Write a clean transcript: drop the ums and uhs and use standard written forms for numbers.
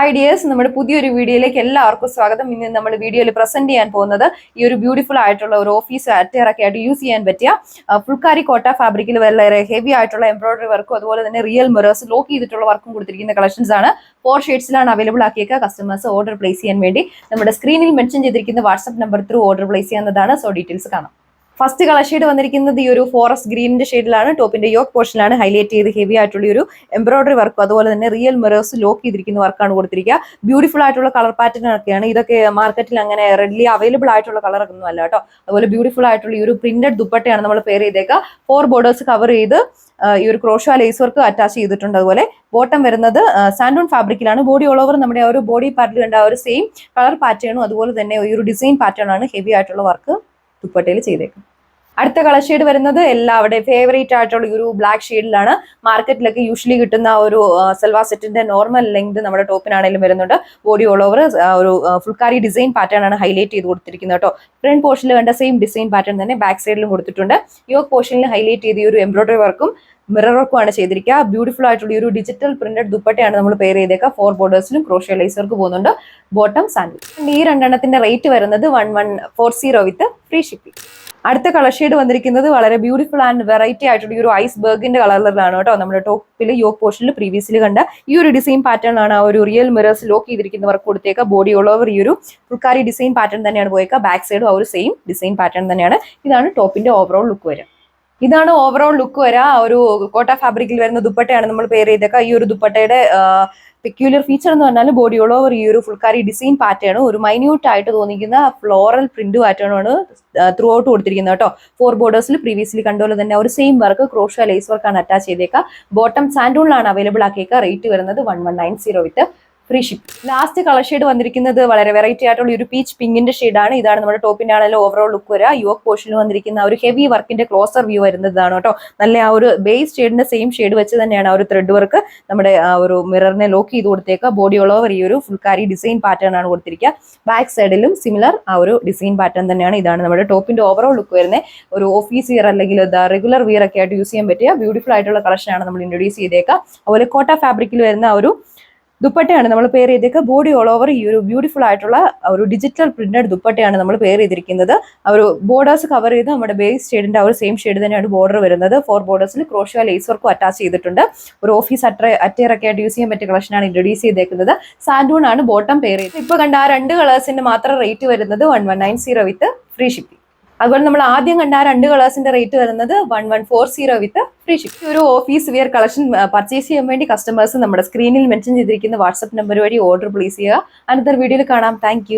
Hi dears, നമ്മുടെ പുതിയൊരു വീഡിയോയിലേക്ക് എല്ലാവർക്കും സ്വാഗതം. ഇന്ന് നമ്മൾ വീഡിയോയിൽ പ്രസന്റ് ചെയ്യാൻ പോകുന്നത് ഈ ഒരു ബ്യൂട്ടിഫുൾ ആയിട്ടുള്ള ഒരു ഓഫീസ് അറ്റയറൊക്കെ ആയിട്ട് യൂസ് ചെയ്യാൻ പറ്റിയ ഫുൾക്കാരി കോട്ട ഫാബ്രിക്കിൽ വളരെ ഹെവി ആയിട്ടുള്ള എംബ്രോയിഡറി വർക്കും അതുപോലെ തന്നെ റിയൽ മിറേഴ്സ് ലോക്ക് ചെയ്തിട്ടുള്ള വർക്കും കൊടുത്തിരിക്കുന്ന കളക്ഷൻസ് ആണ്. 4 ഷെയ്ഡ്സിലാണ് അവൈലബിൾ ആക്കിയേക്കുക. കസ്റ്റമേഴ്സ് ഓർഡർ പ്ലേസ് ചെയ്യാൻ വേണ്ടി നമ്മുടെ സ്ക്രീനിൽ മെൻഷൻ ചെയ്തിരിക്കുന്ന WhatsApp number through order place ചെയ്യാവുന്നതാണ്. സോ ഡീറ്റെയിൽസ് കാണാം. ഫസ്റ്റ് കളർ ഷെയ്ഡ് വന്നിരിക്കുന്നത് ഈ ഒരു ഫോറസ്റ്റ് ഗ്രീനിന്റെ ഷെയ്ഡിലാണ്. ടോപ്പിന്റെ യോക്ക് പോർഷനിലാണ് ഹൈലൈറ്റ് ചെയ്ത് ഹെവി ആയിട്ടുള്ള ഒരു എംബ്രോയിഡറി വർക്കും അതുപോലെ തന്നെ റിയൽ മിറേഴ്സ് ലോക്ക് ചെയ്തിരിക്കുന്ന വർക്കാണ് കൊടുത്തിരിക്കുക. ബ്യൂട്ടിഫുൾ ആയിട്ടുള്ള കളർ പാറ്റേൺ ഒക്കെയാണ്. ഇതൊക്കെ മാർക്കറ്റിൽ അങ്ങനെ റെഡിലി അവൈലബിൾ ആയിട്ടുള്ള കളർ ഒന്നും അല്ല കേട്ടോ. അതുപോലെ ബ്യൂട്ടിഫുൾ ആയിട്ടുള്ള ഈ ഒരു പ്രിന്റഡ് ദുപ്പട്ടയാണ് നമ്മൾ പെയർ ചെയ്തേക്കുക. 4 ബോർഡേഴ്സ് കവർ ചെയ്ത് ഈ ഒരു ക്രോഷ്വ ലേസ് വർക്ക് അറ്റാച്ച് ചെയ്തിട്ടുണ്ട്. അതുപോലെ ബോട്ടം വരുന്നത് സാൻഡൂൺ ഫാബ്രിക്കിലാണ്. ബോഡി ഓൾ ഓവർ നമ്മുടെ ആ ഒരു ബോഡി പാർട്ടിൽ കണ്ട ആ ഒരു സെയിം കളർ പാറ്റേണും അതുപോലെ തന്നെ ഈ ഒരു ഡിസൈൻ പാറ്റേൺ ആണ് ഹെവി ആയിട്ടുള്ള വർക്ക് ദുപ്പട്ടയിൽ ചെയ്തേക്കും. അടുത്ത കളർ ഷെയ്ഡ് വരുന്നത് എല്ലാവരുടെയും ഫേവറേറ്റ് ആയിട്ടുള്ള ഒരു ബ്ലാക്ക് ഷെയ്ഡിലാണ്. മാർക്കറ്റിലൊക്കെ യൂഷ്വലി കിട്ടുന്ന ഒരു സൽവാർ സെറ്റിന്റെ നോർമൽ ലെങ്ത് നമ്മുടെ ടോപ്പിനാണെങ്കിലും വരുന്നുണ്ട്. ബോഡി ഓൾ ഓവർ ഒരു ഫുൾക്കാരി ഡിസൈൻ പാറ്റേൺ ആണ് ഹൈലൈറ്റ് ചെയ്ത് കൊടുത്തിരിക്കുന്നത് കേട്ടോ. ഫ്രണ്ട് പോർഷനിൽ കണ്ട സെയിം ഡിസൈൻ പാറ്റേൺ തന്നെ ബാക്ക് സൈഡിലും കൊടുത്തിട്ടുണ്ട്. യോക്ക് പോർഷനിൽ ഹൈലൈറ്റ് ചെയ്ത ഈ ഒരു എംബ്രോയിഡറി വർക്കും മിറർ വർക്കും ആണ് ചെയ്തിരിക്കുക. ബ്യൂട്ടിഫുൾ ആയിട്ടുള്ള ഈ ഒരു ഡിജിറ്റൽ പ്രിന്റഡ് ദുപ്പട്ടയാണ് നമ്മൾ പെയർ ചെയ്തേക്കുക. 4 ബോർഡേഴ്സിലും ക്രോഷ്യ ലേസ് വർക്ക് പോകുന്നുണ്ട്. Bottom sandal. ഈ രണ്ടെണ്ണത്തിന്റെ റേറ്റ് വരുന്നത് 1140 വിത്ത് ഫ്രീ ഷിപ്പിംഗ്. അടുത്ത കളർ ഷെയ്ഡ് വന്നിരിക്കുന്നത് വളരെ ബ്യൂട്ടിഫുൾ ആൻഡ് വെറൈറ്റി ആയിട്ടുള്ള ഈ ഒരു ഐസ് ബർഗിന്റെ കളറിലാണ് കേട്ടോ. നമ്മുടെ ടോപ്പിൽ യോക്ക് പോർഷനിൽ പ്രീവിയസ്ലി കണ്ട ഈ ഒരു ഡിസൈൻ പാറ്റേൺ ആണ്. ഒരു റിയൽ മിറേഴ്സ് ലോക്ക് ചെയ്തിരിക്കുന്ന വർക്ക് കൊടുത്തേക്കുക. ബോഡി ഓൾ ഓവർ ഈ ഒരു ഫുൾക്കാരി ഡിസൈൻ പാറ്റേൺ തന്നെയാണ് പോയേക്കുക. ബാക്ക് സൈഡും ആ ഒരു സെയിം ഡിസൈൻ പാറ്റേൺ തന്നെയാണ്. ഇതാണ് ടോപ്പിന്റെ ഓവറോൾ ലുക്ക് വരിക. ഇതാണ് ഓവറോൾ ലുക്ക് വരാ. ഒരു കോട്ട ഫാബ്രിക്കിൽ വരുന്ന ദുപ്പട്ടയാണ് നമ്മൾ പെയർ ചെയ്തേക്കുക. ഈ ഒരു ദുപ്പട്ടയുടെ പെക്യൂലർ ഫീച്ചർ എന്ന് പറഞ്ഞാൽ ബോഡി ഓൾ ഓവർ ഈ ഒരു ഫുൾക്കാരി ഡിസൈൻ പാറ്റേണും ഒരു മൈന്യൂട്ട് ആയിട്ട് തോന്നിക്കുന്ന ഫ്ലോറൽ പ്രിന്റ് പാറ്റേണാണ് ത്രൂ ഔട്ട് കൊടുത്തിരിക്കുന്നത് കേട്ടോ. 4 ബോർഡേഴ്സിൽ പ്രീവിയസ്ലി കണ്ടുപോലെ തന്നെ ഒരു സെയിം വർക്ക് ക്രോഷ്യ ലേസ് വർക്കാണ് അറ്റാച്ച് ചെയ്തേക്കുക. ബോട്ടം സാൻഡൂണിലാണ് അവൈലബിൾ ആക്കിയേക്കുക. റേറ്റ് വരുന്നത് 1190 with free ship. Last colour shade വന്നിരിക്കുന്നത് വളരെ വെറൈറ്റി ആയിട്ടുള്ള ഒരു പീച്ച് പിങ്കിന്റെ ഷെയ്ഡാണ്. ഇതാണ് നമ്മുടെ ടോപ്പിന്റെ ആണെങ്കിലും ഓവറോൾ ലുക്ക് വരിക. യോക്ക് പോർഷനിൽ വന്നിരിക്കുന്ന ഒരു ഹെവി വർക്കിന്റെ ക്ലോസർ വ്യൂ വരുന്നതാണ് കേട്ടോ. നല്ല ആ ഒരു ബേസ് ഷെയ്ഡിന്റെ സെയിം ഷെയ്ഡ് വെച്ച് തന്നെയാണ് ആ ഒരു ത്രെഡ് വർക്ക് നമ്മുടെ ആ ഒരു മിററിനെ ലോക്ക് ചെയ്ത് കൊടുത്തേക്കുക. ബോഡി ഓൾ ഓവർ ഈ ഒരു ഫുൾക്കാരി ഡിസൈൻ പാറ്റേൺ ആണ് കൊടുത്തിരിക്കുക. ബാക്ക് സൈഡിലും സിമിലർ ആ ഒരു ഡിസൈൻ പാറ്റേൺ തന്നെയാണ്. ഇതാണ് നമ്മുടെ ടോപ്പിന്റെ ഓവറോൾ ലുക്ക് വരുന്നത്. ഒരു ഓഫീസ് വിയർ അല്ലെങ്കിൽ റെഗുലർ വിയർ ഒക്കെ ആയിട്ട് യൂസ് ചെയ്യാൻ പറ്റിയ ബ്യൂട്ടിഫുൾ ആയിട്ടുള്ള കളക്ഷനാണ് നമ്മൾ ഇൻട്രൊഡ്യൂസ് ചെയ്തേക്കുക. അതുപോലെ കോട്ട ഫാബ്രിക്കിൽ വരുന്ന ഒരു ദുപ്പട്ടയാണ് നമ്മൾ പെയർ ചെയ്തേക്കുക. ബോഡി ഓൾ ഓവർ ഈ ഒരു ബ്യൂട്ടിഫുൾ ആയിട്ടുള്ള ഒരു ഡിജിറ്റൽ പ്രിന്റഡ് ദുപ്പട്ടയാണ് നമ്മൾ പെയർ ചെയ്തിരിക്കുന്നത്. ഒരു ബോർഡേഴ്സ് കവർ ചെയ്ത് നമ്മുടെ ബേസ് ഷെയ്ഡിന്റെ ആ ഒരു സെയിം ഷെയ്ഡ് തന്നെയാണ് ബോർഡർ വരുന്നത്. 4 ബോർഡേഴ്സിൽ ക്രോഷ്യ ലേസ് വർക്കും അറ്റാച്ച് ചെയ്തിട്ടുണ്ട്. ഒരു ഓഫീസ് അറ്റയർ ഒക്കെ ആയിട്ട് യൂസ് ചെയ്യാൻ പറ്റിയ കളക്ഷനാണ് ഇൻട്രൊഡ്യൂസ് ചെയ്തേക്കുന്നത്. സാൻഡൂൺ ആണ് ബോട്ടം പെയർ ചെയ്തത്. ഇപ്പൊ കണ്ട ആ 2 കളേഴ്സിന്റെ മാത്രം റേറ്റ് വരുന്നത് 1190 വിത്ത് ഫ്രീ ഷിപ്പിംഗ്. അതുപോലെ നമ്മൾ ആദ്യം കണ്ട ആ 2 കളേഴ്സിന്റെ റേറ്റ് വരുന്നത് 1140 വിത്ത് ഫ്രീ ഷിപ്പിംഗ്. ഒരു ഓഫീസ് വിയർ കളക്ഷൻ പർച്ചേസ് ചെയ്യാൻ വേണ്ടി കസ്റ്റമേഴ്സ് നമ്മുടെ സ്ക്രീനിൽ മെൻഷൻ ചെയ്തിരിക്കുന്ന വാട്സ്ആപ്പ് നമ്പർ വഴി ഓർഡർ പ്ലേസ് ചെയ്യുക. അടുത്ത വീഡിയോയിൽ കാണാം. താങ്ക്